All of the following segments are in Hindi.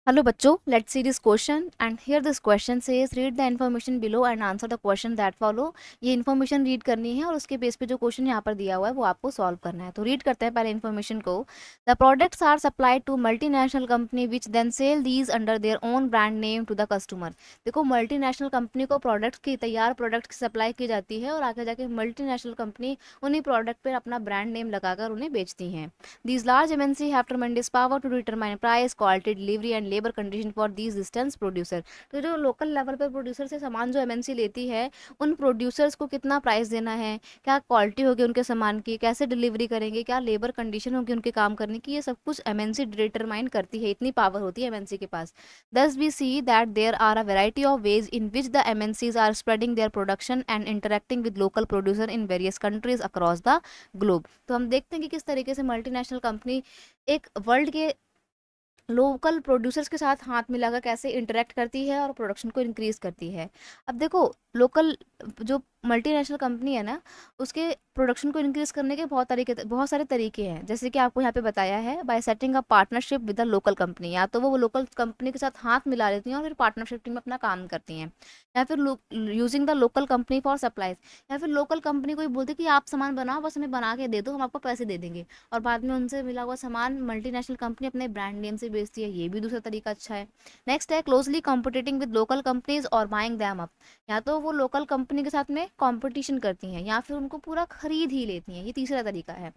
Hello बच्चों, let's see this question and here this question says read the information below and answer the question that follow। ये इन्फॉर्मेशन रीड करनी है और उसके बेस पे जो क्वेश्चन यहाँ पर दिया हुआ है वो आपको सॉल्व करना है। तो रीड करते हैं पहले इन्फॉर्मेशन को। The products are supplied to multinational company which then sell these under their own brand name to the customer. देखो मल्टीनेशनल कंपनी को प्रोडक्ट्स की तैयार प्रोडक्ट की सप्लाई की जाती है और आगे जाके मल्टीनेशनल कंपनी उन्हीं प्रोडक्ट पर अपना ब्रांड नेम लगाकर उन्हें बेचती हैं। These large MNC have tremendous power to determine price, quality, delivery and labor condition for these distance producer। तो जो लोकल लेवल पर प्रोड्यूसर से सामान जो MNC लेती है उन प्रोड्यूसर्स को कितना प्राइस देना है, क्या क्वालिटी होगी उनके सामान की, कैसे डिलीवरी करेंगे, क्या लेबर कंडीशन होगी उनके काम करने की, ये सब कुछ MNC डिटरमाइन करती है। इतनी पावर होती है MNC के पास। Thus we see that there are a variety of ways in which the MNCs are spreading their production and interacting with local producer in various countries across the globe। तो हम देखते हैं कि किस तरीके से मल्टीनेशनल कंपनी एक वर्ल्ड के लोकल प्रोड्यूसर्स के साथ हाथ मिलाकर कैसे इंटरेक्ट करती है और प्रोडक्शन को इंक्रीज करती है। अब देखो लोकल जो मल्टीनेशनल कंपनी है ना, उसके प्रोडक्शन को इंक्रीज करने के बहुत सारे तरीके हैं। जैसे कि आपको यहाँ पे बताया है, bye setting a partnership with the local company. या तो वो लोकल कंपनी के साथ हाथ मिला लेती हैं और फिर पार्टनरशिप में अपना काम करती हैं, या फिर using the local company for supplies, या फिर लोकल कंपनी को ही बोलती है कि आप सामान बनाओ, बस हमें बना के दे दो, हम आपको पैसे दे देंगे, और बाद में उनसे मिला हुआ सामान मल्टीनेशनल कंपनी अपने ब्रांड नेम से बेचती है। ये भी दूसरा तरीका अच्छा है। नेक्स्ट है closely competing with local companies और बाइंग दैम अप। या तो वो लोकल कंपनी के साथ में कंपटीशन करती हैं या फिर उनको पूरा खरीद ही लेती हैं। ये तीसरा तरीका है।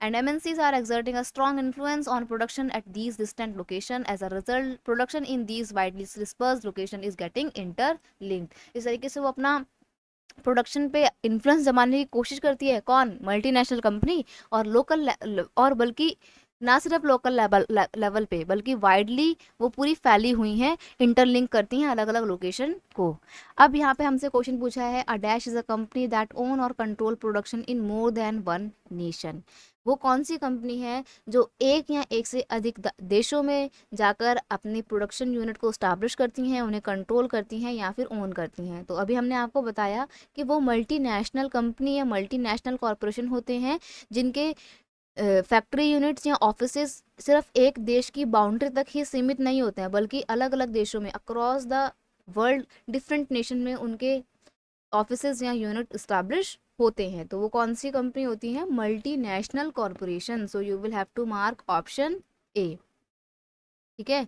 And MNCs are exerting a strong influence on production at these distant location। as a result production in these widely dispersed location is getting interlinked। इस तरीके से वो अपना प्रोडक्शन पे इन्फ्लुएंस जमाने की कोशिश करती है। कौन? Multinational company. और लोकल और बल्कि ना सिर्फ लोकल लेवल पे बल्कि वाइडली वो पूरी फैली हुई हैं, इंटरलिंक करती हैं अलग अलग लोकेशन को। अब यहाँ पे हमसे क्वेश्चन पूछा है, a dash is a company that own और control production in more than one nation. वो कौन सी कंपनी है जो एक या एक से अधिक देशों में जाकर अपनी प्रोडक्शन यूनिट को स्टैब्लिश करती हैं, उन्हें कंट्रोल करती हैं या फिर ओन करती हैं। तो अभी हमने आपको बताया कि वो मल्टीनेशनल कंपनी या मल्टीनेशनल कॉरपोरेशन होते हैं जिनके फैक्ट्री यूनिट्स या ऑफिसेज सिर्फ एक देश की बाउंड्री तक ही सीमित नहीं होते हैं, बल्कि अलग अलग देशों में across the world different nation में उनके ऑफिसेज या यूनिट इस्टेब्लिश होते हैं। तो वो कौन सी कंपनी होती है? Multinational corporation. So you will have to mark option A. ठीक है।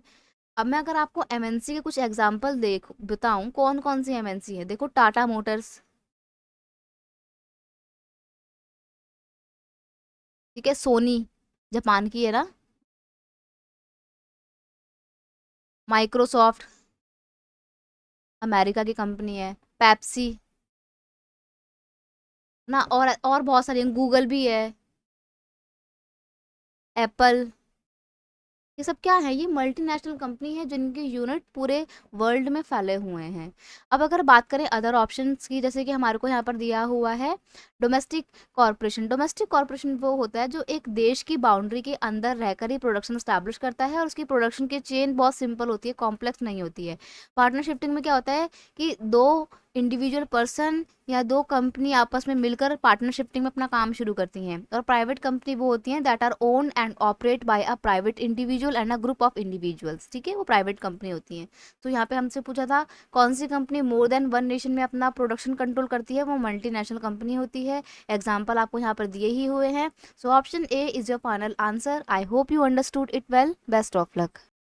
अब मैं अगर आपको MNC के कुछ एग्जाम्पल बताऊं कौन कौन सी MNC है। देखो टाटा मोटर्स, ठीक है, सोनी जापान की है ना, माइक्रोसॉफ्ट अमेरिका की कंपनी है, पेप्सी ना, और बहुत सारी गूगल भी है, एप्पल। ये सब क्या है? ये मल्टीनेशनल कंपनी है जिनके यूनिट पूरे वर्ल्ड में फैले हुए हैं। अब अगर बात करें अदर ऑप्शंस की, जैसे कि हमारे को यहाँ पर दिया हुआ है डोमेस्टिक कॉरपोरेशन। डोमेस्टिक कॉरपोरेशन वो होता है जो एक देश की बाउंड्री के अंदर रहकर ही प्रोडक्शन स्टैब्लिश करता है और उसकी प्रोडक्शन की चेन बहुत सिंपल होती है, कॉम्प्लेक्स नहीं होती है। पार्टनर शिफ्टिंग में क्या होता है कि दो इंडिविजुअल पर्सन या दो कंपनी आपस में मिलकर पार्टनरशिपिंग में अपना काम शुरू करती हैं। और प्राइवेट कंपनी वो होती हैं that are own and operate by a private individual and a group of individuals. ठीक है, वो प्राइवेट कंपनी होती हैं। तो यहाँ पे हमसे पूछा था कौन सी company more than one nation में अपना प्रोडक्शन कंट्रोल करती है, वो मल्टीनेशनल कंपनी होती है। एग्जाम्पल आपको यहाँ पर दिए ही हुए हैं। So option A is your final answer. I hope you understood it well. Best of luck.